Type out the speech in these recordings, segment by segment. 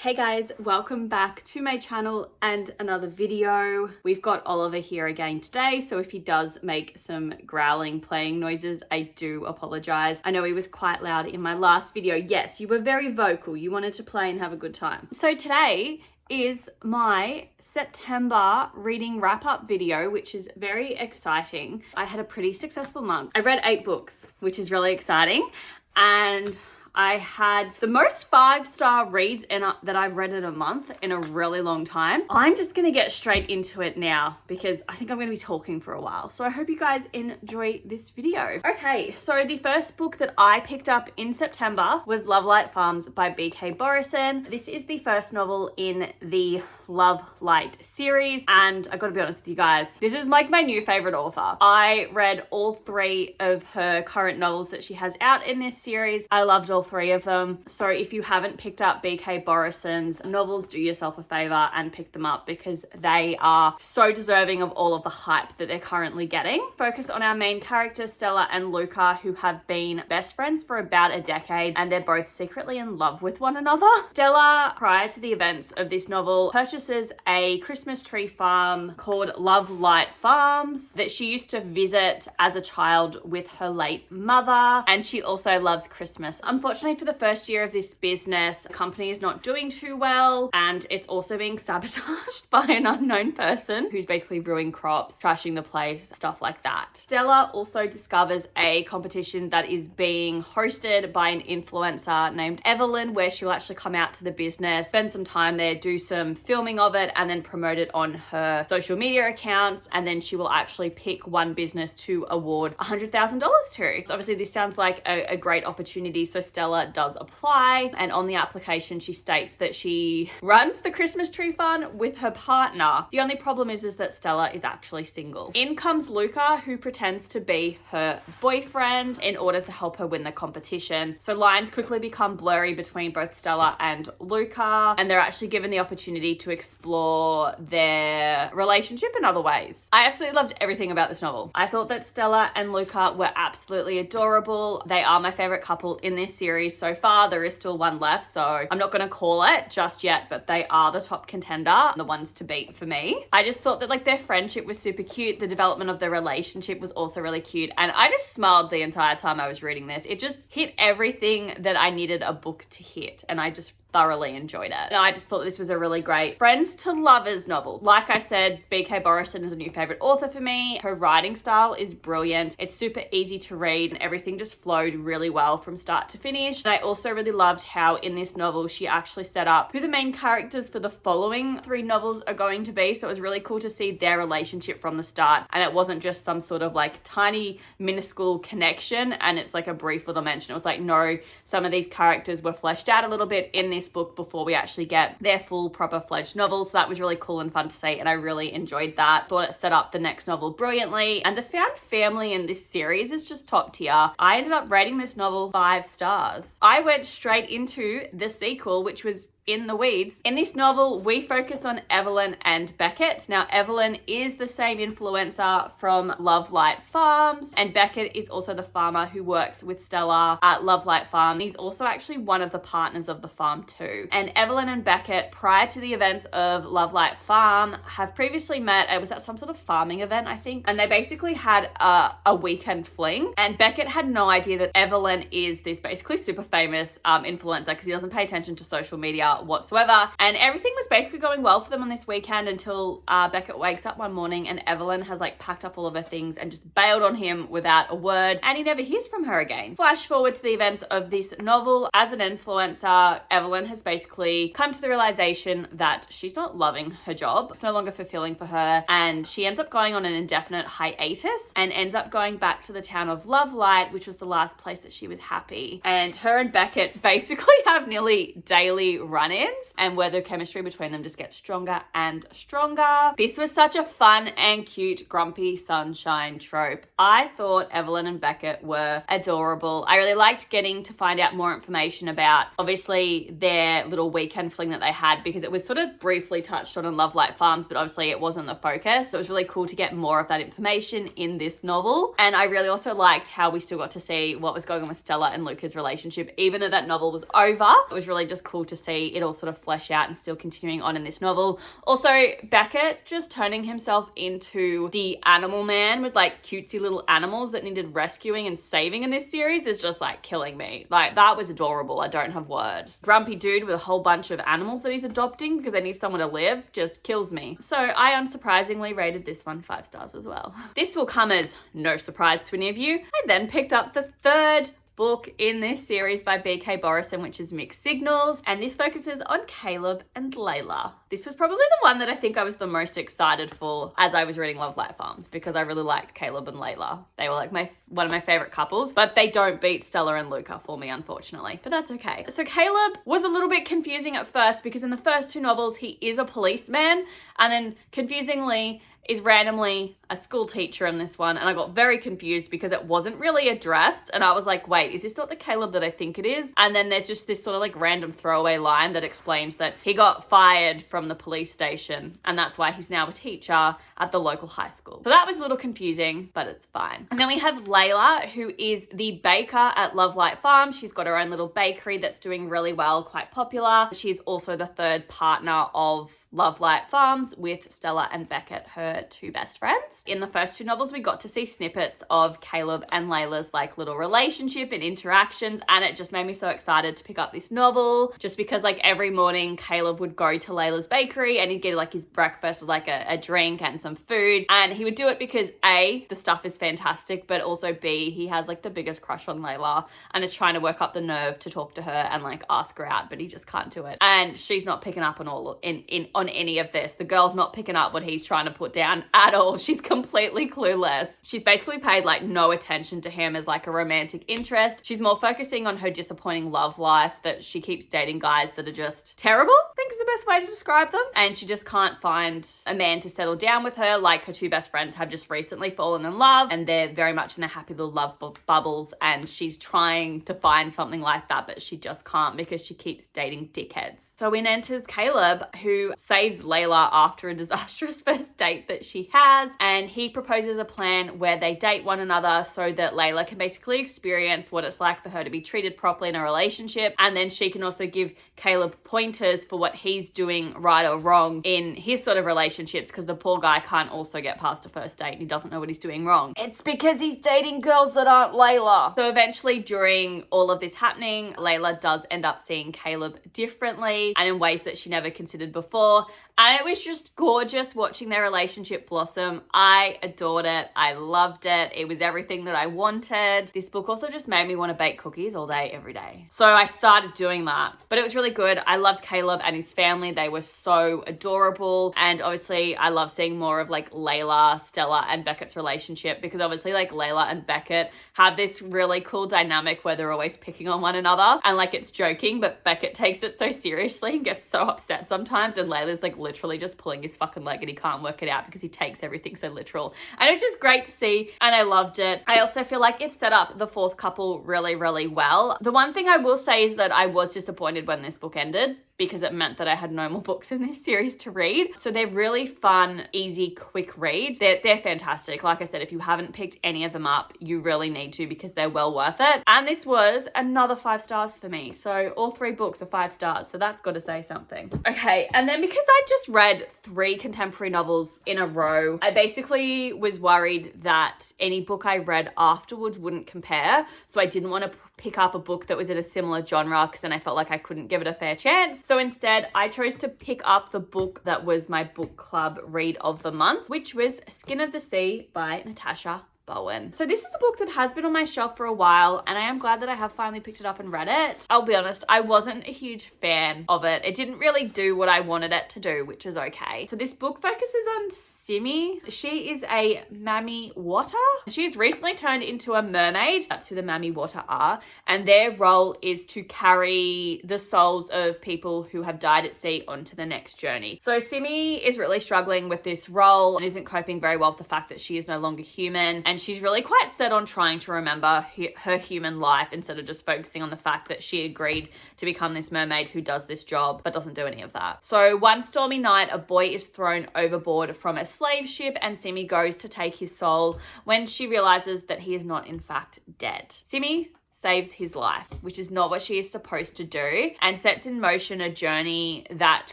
Hey guys, welcome back to my channel and another video. We've got Oliver here again today, so if he does make some growling playing noises, I do apologize. I know he was quite loud in my last video. Yes, you were very vocal. You wanted to play and have a good time. So today is my September reading wrap-up video, which is very exciting. I had a pretty successful month. I read 8 books, which is really exciting, and I had the most 5-star reads that I've read in a month in a really long time. I'm just gonna get straight into it now because I think I'm gonna be talking for a while. So I hope you guys enjoy this video. Okay, so the first book that I picked up in September was Love Light Farms by B.K. Borison. This is the first novel in the Love Light series, and I gotta be honest with you guys, this is like my new favorite author. I read all 3 of her current novels that she has out in this series. I loved all 3 of them. So if you haven't picked up B.K. Borison's novels, do yourself a favor and pick them up because they are so deserving of all of the hype that they're currently getting. Focus on our main characters, Stella and Luca, who have been best friends for about a decade, and they're both secretly in love with one another. Stella, prior to the events of this novel, purchases a Christmas tree farm called Love Light Farms that she used to visit as a child with her late mother, and she also loves Christmas. Unfortunately, for the first year of this business, the company is not doing too well, and it's also being sabotaged by an unknown person who's basically ruining crops, trashing the place, stuff like that. Stella also discovers a competition that is being hosted by an influencer named Evelyn, where she'll actually come out to the business, spend some time there, do some filming of it, and then promote it on her social media accounts, and then she will actually pick one business to award $100,000 to. So obviously this sounds like a great opportunity, so Stella does apply, and on the application she states that she runs the Christmas tree farm with her partner. The only problem is that Stella is actually single. In comes Luca, who pretends to be her boyfriend in order to help her win the competition. So lines quickly become blurry between both Stella and Luca, and they're actually given the opportunity to explore their relationship in other ways. I absolutely loved everything about this novel. I thought that Stella and Luca were absolutely adorable. They are my favorite couple in this series so far. There is still one left, so I'm not going to call it just yet, but they are the top contender, the ones to beat for me. I just thought that like their friendship was super cute. The development of their relationship was also really cute, and I just smiled the entire time I was reading this. It just hit everything that I needed a book to hit, and I just thoroughly enjoyed it. And I just thought this was a really great friends to lovers novel. Like I said, B.K. Borison is a new favorite author for me. Her writing style is brilliant. It's super easy to read, and everything just flowed really well from start to finish. And I also really loved how in this novel she actually set up who the main characters for the following 3 novels are going to be. So it was really cool to see their relationship from the start, and it wasn't just some sort of like tiny minuscule connection and it's like a brief little mention. It was like, no, some of these characters were fleshed out a little bit in this book before we actually get their full proper fledged novel. So that was really cool and fun to see, and I really enjoyed that. Thought it set up the next novel brilliantly, and the found family in this series is just top tier. I ended up rating this novel 5 stars. I went straight into the sequel, which was In the Weeds. In this novel, we focus on Evelyn and Beckett. Now, Evelyn is the same influencer from Love Light Farms, and Beckett is also the farmer who works with Stella at Love Light Farm. He's also actually one of the partners of the farm too. And Evelyn and Beckett, prior to the events of Love Light Farm, have previously met. It was at some sort of farming event, I think, and they basically had a weekend fling. And Beckett had no idea that Evelyn is this basically super famous influencer, because he doesn't pay attention to social media whatsoever, and everything was basically going well for them on this weekend until Beckett wakes up one morning and Evelyn has like packed up all of her things and just bailed on him without a word, and he never hears from her again. Flash forward to the events of this novel. As an influencer, Evelyn has basically come to the realization that she's not loving her job. It's no longer fulfilling for her, and she ends up going on an indefinite hiatus and ends up going back to the town of Love Light, which was the last place that she was happy. And her and Beckett basically have nearly daily run-ins, and where the chemistry between them just gets stronger and stronger. This was such a fun and cute grumpy sunshine trope. I thought Evelyn and Beckett were adorable. I really liked getting to find out more information about obviously their little weekend fling that they had, because it was sort of briefly touched on in Love Light Farms, but obviously it wasn't the focus. So it was really cool to get more of that information in this novel. And I really also liked how we still got to see what was going on with Stella and Luca's relationship, even though that novel was over. It was really just cool to see it all sort of flesh out and still continuing on in this novel. Also, Beckett just turning himself into the animal man with like cutesy little animals that needed rescuing and saving in this series is just like killing me. Like, that was adorable. I don't have words. Grumpy dude with a whole bunch of animals that he's adopting because they need somewhere to live just kills me. So I unsurprisingly rated this one 5 stars as well. This will come as no surprise to any of you. I then picked up the third book in this series by B.K. Borison, which is Mixed Signals, and this focuses on Caleb and Layla. This was probably the one that I think I was the most excited for as I was reading Love Light Farms, because I really liked Caleb and Layla. They were like one of my favorite couples, but they don't beat Stella and Luca for me, unfortunately, but that's okay. So Caleb was a little bit confusing at first because in the first 2 novels, he is a policeman, and then confusingly is randomly a school teacher in this one, and I got very confused because it wasn't really addressed, and I was like, wait, is this not the Caleb that I think it is? And then there's just this sort of like random throwaway line that explains that he got fired from the police station, and that's why he's now a teacher at the local high school. So that was a little confusing, but it's fine. And then we have Layla, who is the baker at Love Light Farm. She's got her own little bakery that's doing really well, quite popular. She's also the third partner of Love Light Farms with Stella and Beckett, her 2 best friends. In the first 2 novels, we got to see snippets of Caleb and Layla's like little relationship and interactions, and it just made me so excited to pick up this novel, just because like every morning Caleb would go to Layla's bakery and he'd get like his breakfast with like a drink and some food, and he would do it because A, the stuff is fantastic, but also B, he has like the biggest crush on Layla and is trying to work up the nerve to talk to her and like ask her out, but he just can't do it. And she's not picking up on on any of this. The girl's not picking up what he's trying to put down at all. She's completely clueless. She's basically paid like no attention to him as like a romantic interest. She's more focusing on her disappointing love life, that she keeps dating guys that are just terrible, I think is the best way to describe them. And she just can't find a man to settle down with her. Like, her 2 best friends have just recently fallen in love and they're very much in a happy little love bubbles, and she's trying to find something like that, but she just can't because she keeps dating dickheads. So in enters Caleb, who saves Layla after a disastrous first date that she has, and he proposes a plan where they date one another so that Layla can basically experience what it's like for her to be treated properly in a relationship, and then she can also give Caleb pointers for what he's doing right or wrong in his sort of relationships, because the poor guy can't also get past a first date and he doesn't know what he's doing wrong. It's because he's dating girls that aren't Layla. So eventually, during all of this happening, Layla does end up seeing Caleb differently and in ways that she never considered before. And it was just gorgeous watching their relationship blossom. I adored it. I loved it. It was everything that I wanted. This book also just made me want to bake cookies all day, every day. So I started doing that. But it was really good. I loved Caleb and his family. They were so adorable. And obviously, I love seeing more of like Layla, Stella, and Beckett's relationship, because obviously like Layla and Beckett have this really cool dynamic where they're always picking on one another. And like, it's joking, but Beckett takes it so seriously and gets so upset sometimes. And Layla's like literally just pulling his fucking leg and he can't work it out because he takes everything so literal. And it's just great to see, and I loved it. I also feel like it set up the 4th couple really, really well. The one thing I will say is that I was disappointed when this book ended, because it meant that I had no more books in this series to read. So they're really fun, easy, quick reads. They're fantastic. Like I said, if you haven't picked any of them up, you really need to, because they're well worth it. And this was another 5 stars for me. So all 3 books are 5 stars. So that's got to say something. Okay, and then because I just read 3 contemporary novels in a row, I basically was worried that any book I read afterwards wouldn't compare. So I didn't want to pick up a book that was in a similar genre, because then I felt like I couldn't give it a fair chance. So instead, I chose to pick up the book that was my book club read of the month, which was Skin of the Sea by Natasha Bowen. So this is a book that has been on my shelf for a while, and I am glad that I have finally picked it up and read it. I'll be honest, I wasn't a huge fan of it. It didn't really do what I wanted it to do, which is okay. So this book focuses on Simi. She is a Mami Wata. She has recently turned into a mermaid. That's who the Mami Wata are. And their role is to carry the souls of people who have died at sea onto the next journey. So Simi is really struggling with this role and isn't coping very well with the fact that she is no longer human. And she's really quite set on trying to remember her human life instead of just focusing on the fact that she agreed to become this mermaid who does this job but doesn't do any of that. So one stormy night, a boy is thrown overboard from a slave ship, and Simi goes to take his soul when she realizes that he is not in fact dead. Simi saves his life, which is not what she is supposed to do, and sets in motion a journey that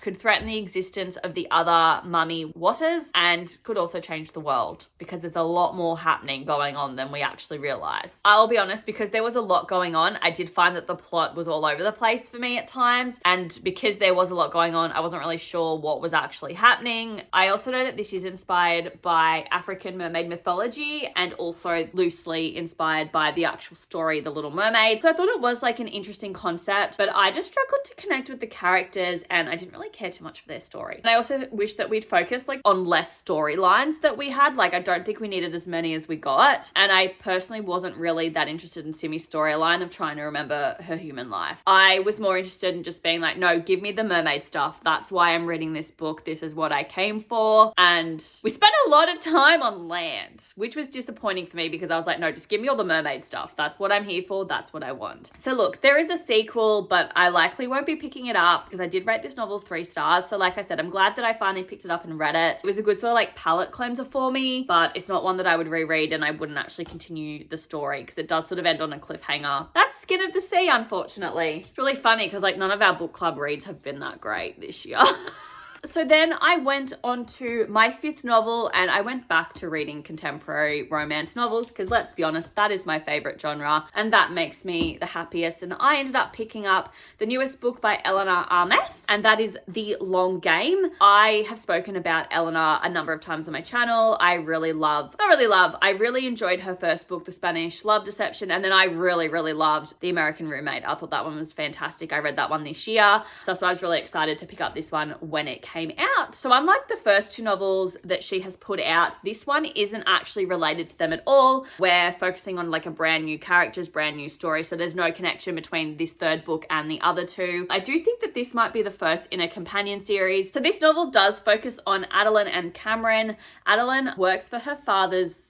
could threaten the existence of the other mummy Waters and could also change the world, because there's a lot more happening going on than we actually realize. I'll be honest, because there was a lot going on, I did find that the plot was all over the place for me at times, and because there was a lot going on, I wasn't really sure what was actually happening. I also know that this is inspired by African mermaid mythology and also loosely inspired by the actual story, The Little Mermaid. So I thought it was like an interesting concept, but I just struggled to connect with the characters and I didn't really care too much for their story. And I also wish that we'd focus like on less storylines that we had. Like I don't think we needed as many as we got. And I personally wasn't really that interested in Simi's storyline of trying to remember her human life. I was more interested in just being like, no, give me the mermaid stuff. That's why I'm reading this book. This is what I came for. And we spent a lot of time on land, which was disappointing for me because I was like, no, just give me all the mermaid stuff. That's what I'm here for. That's what I want. So look, there is a sequel, but I likely won't be picking it up because I did rate this novel 3 stars. So like I said, I'm glad that I finally picked it up and read it. It was a good sort of like palate cleanser for me, but it's not one that I would reread and I wouldn't actually continue the story because it does sort of end on a cliffhanger. That's Skin of the Sea, unfortunately. It's really funny because like none of our book club reads have been that great this year. So then I went on to my 5th novel and I went back to reading contemporary romance novels because let's be honest, that is my favorite genre and that makes me the happiest. And I ended up picking up the newest book by Eleanor Armas, and that is The Long Game. I have spoken about Eleanor a number of times on my channel. I really enjoyed her first book, The Spanish Love Deception, and then I really loved The American Roommate. I thought that one was fantastic. I read that one this year, so I was really excited to pick up this one when it came out. So unlike the first 2 novels that she has put out, this one isn't actually related to them at all. We're focusing on like a brand new characters, brand new story, so there's no connection between this 3rd book and the other 2. I do think that this might be the first in a companion series. So this novel does focus on Adeline and Cameron. Adeline works for her father's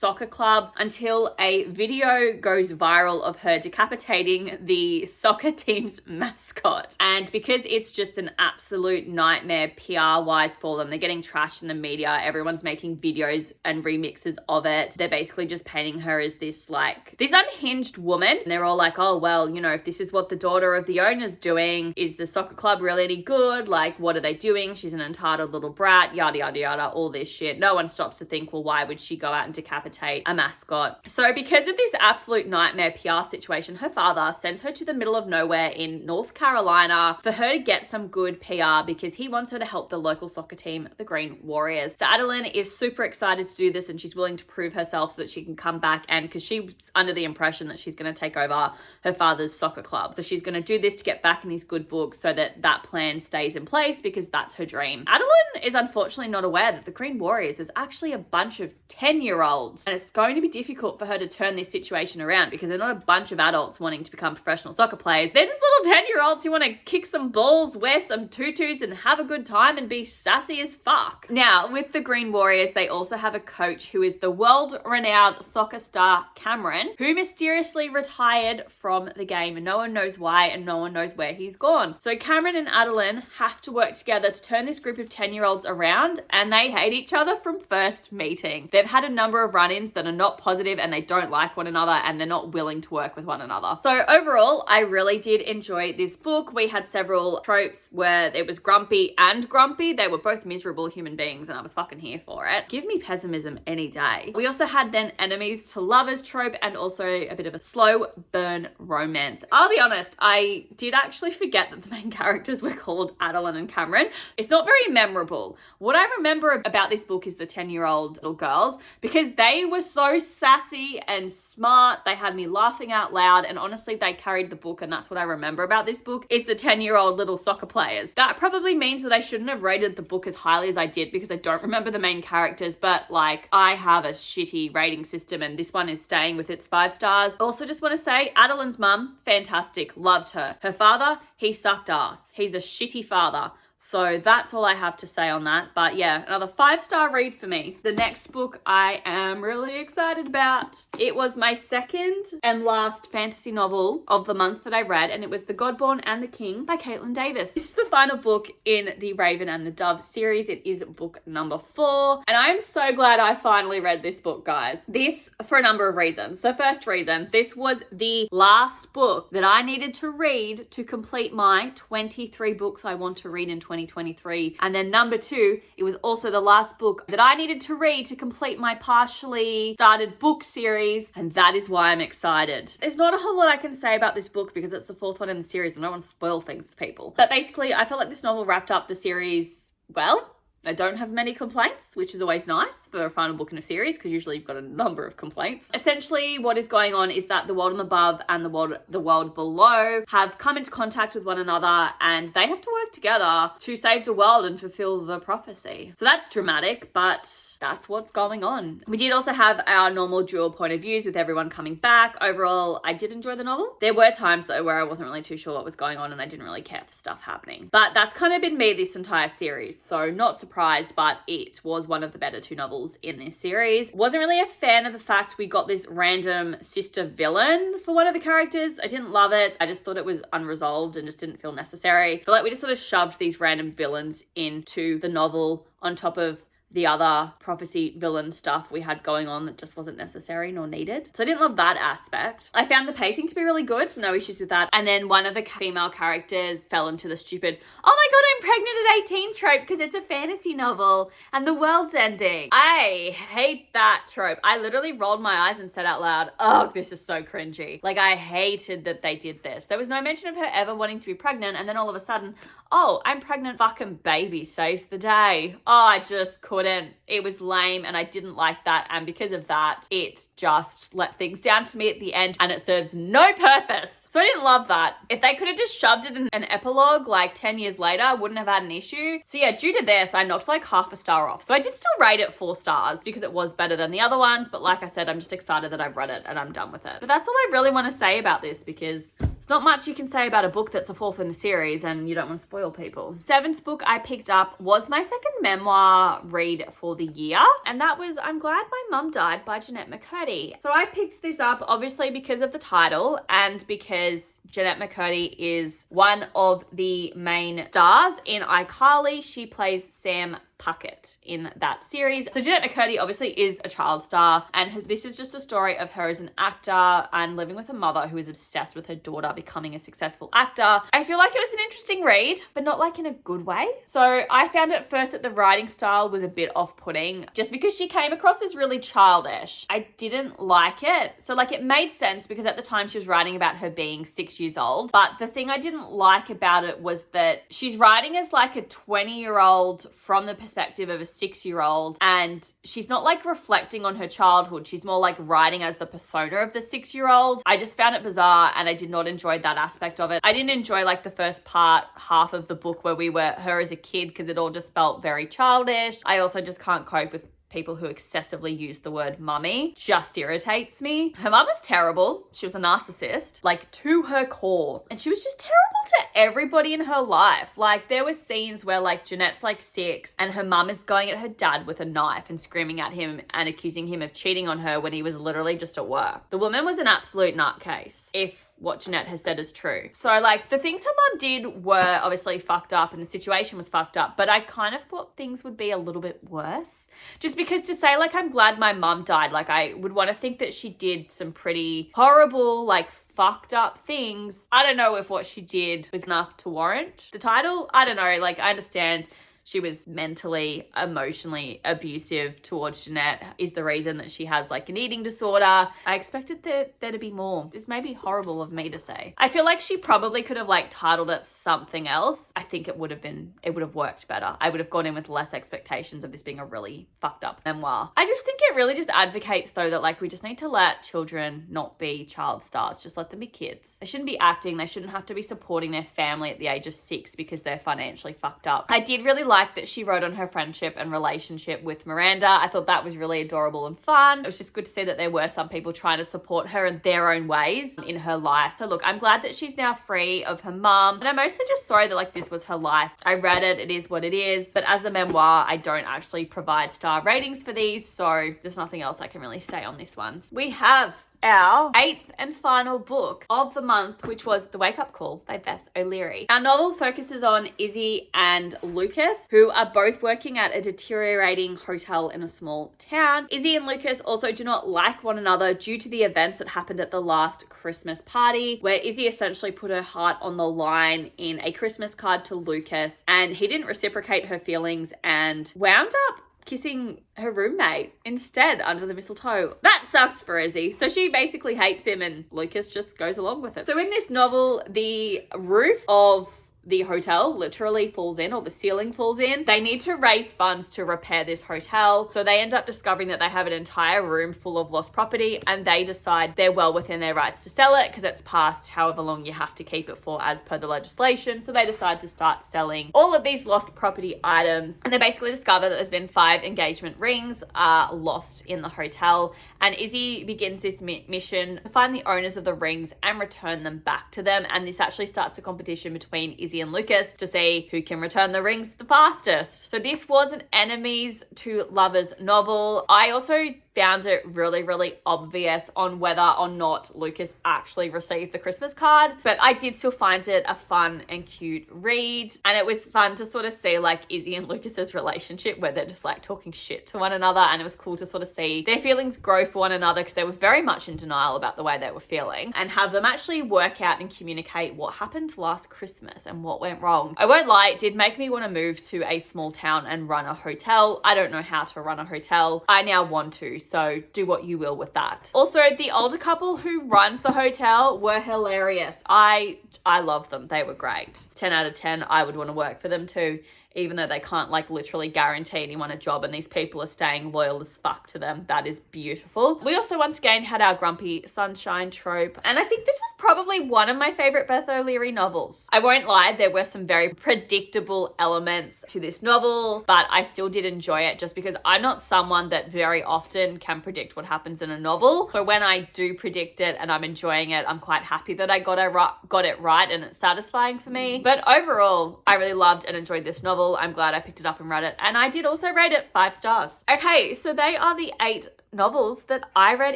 soccer club until a video goes viral of her decapitating the soccer team's mascot. And because it's just an absolute nightmare PR-wise for them, they're getting trashed in the media, everyone's making videos and remixes of it. They're basically just painting her as this unhinged woman. And they're all like, oh, well, you know, if this is what the daughter of the owner's doing, is the soccer club really any good? Like, what are they doing? She's an entitled little brat, yada, yada, yada, all this shit. No one stops to think, well, why would she go out and decapitate a mascot? So because of this absolute nightmare PR situation, her father sends her to the middle of nowhere in North Carolina for her to get some good PR because he wants her to help the local soccer team, the Green Warriors. So Adeline is super excited to do this and she's willing to prove herself so that she can come back, and because she's under the impression that she's going to take over her father's soccer club. So she's going to do this to get back in his good books so that that plan stays in place because that's her dream. Adeline is unfortunately not aware that the Green Warriors is actually a bunch of 10-year-olds. And it's going to be difficult for her to turn this situation around because they're not a bunch of adults wanting to become professional soccer players. They're just little 10-year-olds who want to kick some balls, wear some tutus and have a good time and be sassy as fuck. Now, with the Green Warriors, they also have a coach who is the world-renowned soccer star Cameron, who mysteriously retired from the game and no one knows why and no one knows where he's gone. So Cameron and Adeline have to work together to turn this group of 10-year-olds around, and they hate each other from first meeting. They've had a number of run-ins that are not positive and they don't like one another and they're not willing to work with one another. So overall, I really did enjoy this book. We had several tropes where it was grumpy and grumpy. They were both miserable human beings and I was fucking here for it. Give me pessimism any day. We also had then enemies to lovers trope and also a bit of a slow burn romance. I'll be honest, I did actually forget that the main characters were called Adeline and Cameron. It's not very memorable. What I remember about this book is the 10-year-old little girls because they were so sassy and smart. They had me laughing out loud and honestly they carried the book, and that's what I remember about this book is the 10-year-old little soccer players. That probably means that I shouldn't have rated the book as highly as I did because I don't remember the main characters, but like I have a shitty rating system and this one is staying with its 5 stars. I also just want to say Adeline's mum, fantastic, loved her. Her father, he sucked ass. He's a shitty father. So that's all I have to say on that. But yeah, another 5-star read for me. The next book I am really excited about. It was my second and last fantasy novel of the month that I read, and it was The Godborn and the King by Caitlin Davis. This is the final book in the Raven and the Dove series. It is book number 4, and I'm so glad I finally read this book, guys. This for a number of reasons. So first reason, this was the last book that I needed to read to complete my 23 books I want to read in 2023. And then number 2, it was also the last book that I needed to read to complete my partially started book series, and that is why I'm excited. There's not a whole lot I can say about this book because it's the 4th one in the series and I don't want to spoil things for people. But basically, I felt like this novel wrapped up the series well. I don't have many complaints, which is always nice for a final book in a series because usually you've got a number of complaints. Essentially, what is going on is that the world above and the world below have come into contact with one another, and they have to work together to save the world and fulfill the prophecy. So that's dramatic, but that's what's going on. We did also have our normal dual point of views with everyone coming back. Overall, I did enjoy the novel. There were times though where I wasn't really too sure what was going on and I didn't really care for stuff happening. But that's kind of been me this entire series. So not surprised, but it was one of the better 2 novels in this series. Wasn't really a fan of the fact we got this random sister villain for one of the characters. I didn't love it. I just thought it was unresolved and just didn't feel necessary. I feel like we just sort of shoved these random villains into the novel on top of the other prophecy villain stuff we had going on that just wasn't necessary nor needed. So I didn't love that aspect. I found the pacing to be really good. No issues with that. And then one of the female characters fell into the stupid, oh my God, I'm pregnant at 18 trope because it's a fantasy novel and the world's ending. I hate that trope. I literally rolled my eyes and said out loud, oh, this is so cringy. Like, I hated that they did this. There was no mention of her ever wanting to be pregnant, and then all of a sudden, oh, I'm pregnant, fucking baby saves the day. Oh, I just couldn't. It was lame and I didn't like that, and because of that, it just let things down for me at the end and it serves no purpose. So I didn't love that. If they could have just shoved it in an epilogue like 10 years later, I wouldn't have had an issue. So yeah, due to this, I knocked like half a star off. So I did still rate it 4 stars because it was better than the other ones. But like I said, I'm just excited that I've read it and I'm done with it. But that's all I really want to say about this because there's not much you can say about a book that's a 4th in the series and you don't want to spoil people. 7th book I picked up was my second memoir read for the year. And that was I'm Glad My Mum Died by Jennette McCurdy. So I picked this up obviously because of the title and because Jennette McCurdy is one of the main stars in iCarly. She plays Sam Puckett in that series. So Jennette McCurdy obviously is a child star, and this is just a story of her as an actor and living with a mother who is obsessed with her daughter becoming a successful actor. I feel like it was an interesting read, but not like in a good way. So I found at first that the writing style was a bit off-putting just because she came across as really childish. I didn't like it. So like it made sense because at the time she was writing about her being 6 years old, but the thing I didn't like about it was that she's writing as like a 20-year-old from the perspective of a 6-year-old, and she's not like reflecting on her childhood. She's more like writing as the persona of the 6-year-old. I just found it bizarre and I did not enjoy that aspect of it. I didn't enjoy like the first half of the book where we were her as a kid because it all just felt very childish. I also just can't cope with people who excessively use the word mummy. Just irritates me. Her mum is terrible. She was a narcissist, like to her core. And she was just terrible to everybody in her life. Like there were scenes where like Jeanette's like 6 and her mum is going at her dad with a knife and screaming at him and accusing him of cheating on her when he was literally just at work. The woman was an absolute nutcase, if what Jennette has said is true. So like the things her mum did were obviously fucked up and the situation was fucked up, but I kind of thought things would be a little bit worse. Just because to say like I'm glad my mum died, like I would want to think that she did some pretty horrible, like fucked up things. I don't know if what she did was enough to warrant the title. I don't know, like I understand she was mentally, emotionally abusive towards Jennette is the reason that she has like an eating disorder. I expected there to be more. This may be horrible of me to say. I feel like she probably could have like titled it something else. I think it would have worked better. I would have gone in with less expectations of this being a really fucked up memoir. I just think it really just advocates though that like we just need to let children not be child stars. Just let them be kids. They shouldn't be acting. They shouldn't have to be supporting their family at the age of 6 because they're financially fucked up. I did really liked that she wrote on her friendship and relationship with Miranda. I thought that was really adorable and fun. It was just good to see that there were some people trying to support her in their own ways in her life. So look, I'm glad that she's now free of her mum, and I'm mostly just sorry that like this was her life. I read it, it is what it is, but as a memoir, I don't actually provide star ratings for these, so there's nothing else I can really say on this one. We have our 8th and final book of the month, which was The Wake Up Call by Beth O'Leary. Our novel focuses on Izzy and Lucas, who are both working at a deteriorating hotel in a small town. Izzy and Lucas also do not like one another due to the events that happened at the last Christmas party, where Izzy essentially put her heart on the line in a Christmas card to Lucas, and he didn't reciprocate her feelings and wound up kissing her roommate instead under the mistletoe. That sucks for Izzy. So she basically hates him and Lucas just goes along with it. So in this novel, the roof of the hotel literally falls in, or the ceiling falls in. They need to raise funds to repair this hotel. So they end up discovering that they have an entire room full of lost property, and they decide they're well within their rights to sell it because it's past however long you have to keep it for as per the legislation. So they decide to start selling all of these lost property items, and they basically discover that there's been 5 engagement rings lost in the hotel. And Izzy begins this mission to find the owners of the rings and return them back to them. And this actually starts a competition between Izzy and Lucas to see who can return the rings the fastest. So this was an enemies to lovers novel. I also found it really, really obvious on whether or not Lucas actually received the Christmas card, but I did still find it a fun and cute read. And it was fun to sort of see like Izzy and Lucas's relationship where they're just like talking shit to one another, and it was cool to sort of see their feelings grow for one another because they were very much in denial about the way they were feeling, and have them actually work out and communicate what happened last Christmas and what went wrong. I won't lie, it did make me want to move to a small town and run a hotel. I don't know how to run a hotel. I now want to, so do what you will with that. Also, the older couple who runs the hotel were hilarious. I love them. They were great. 10 out of 10. I would want to work for them too, even though they can't like literally guarantee anyone a job, and these people are staying loyal as fuck to them. That is beautiful. We also once again had our grumpy sunshine trope, and I think this was probably one of my favorite Beth O'Leary novels. I won't lie, there were some very predictable elements to this novel, but I still did enjoy it just because I'm not someone that very often can predict what happens in a novel. So when I do predict it and I'm enjoying it, I'm quite happy that I got it right and it's satisfying for me. But overall, I really loved and enjoyed this novel. I'm glad I picked it up and read it, and I did also rate it 5 stars. Okay, so they are the 8 novels that I read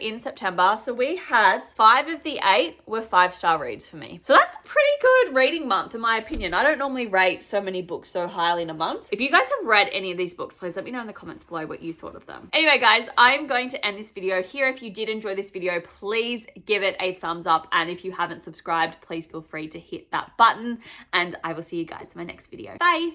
in September. So we had 5 of the 8 were 5-star reads for me. So that's a pretty good reading month in my opinion. I don't normally rate so many books so highly in a month. If you guys have read any of these books, please let me know in the comments below what you thought of them. Anyway guys, I'm going to end this video here. If you did enjoy this video, please give it a thumbs up, and if you haven't subscribed, please feel free to hit that button, and I will see you guys in my next video. Bye!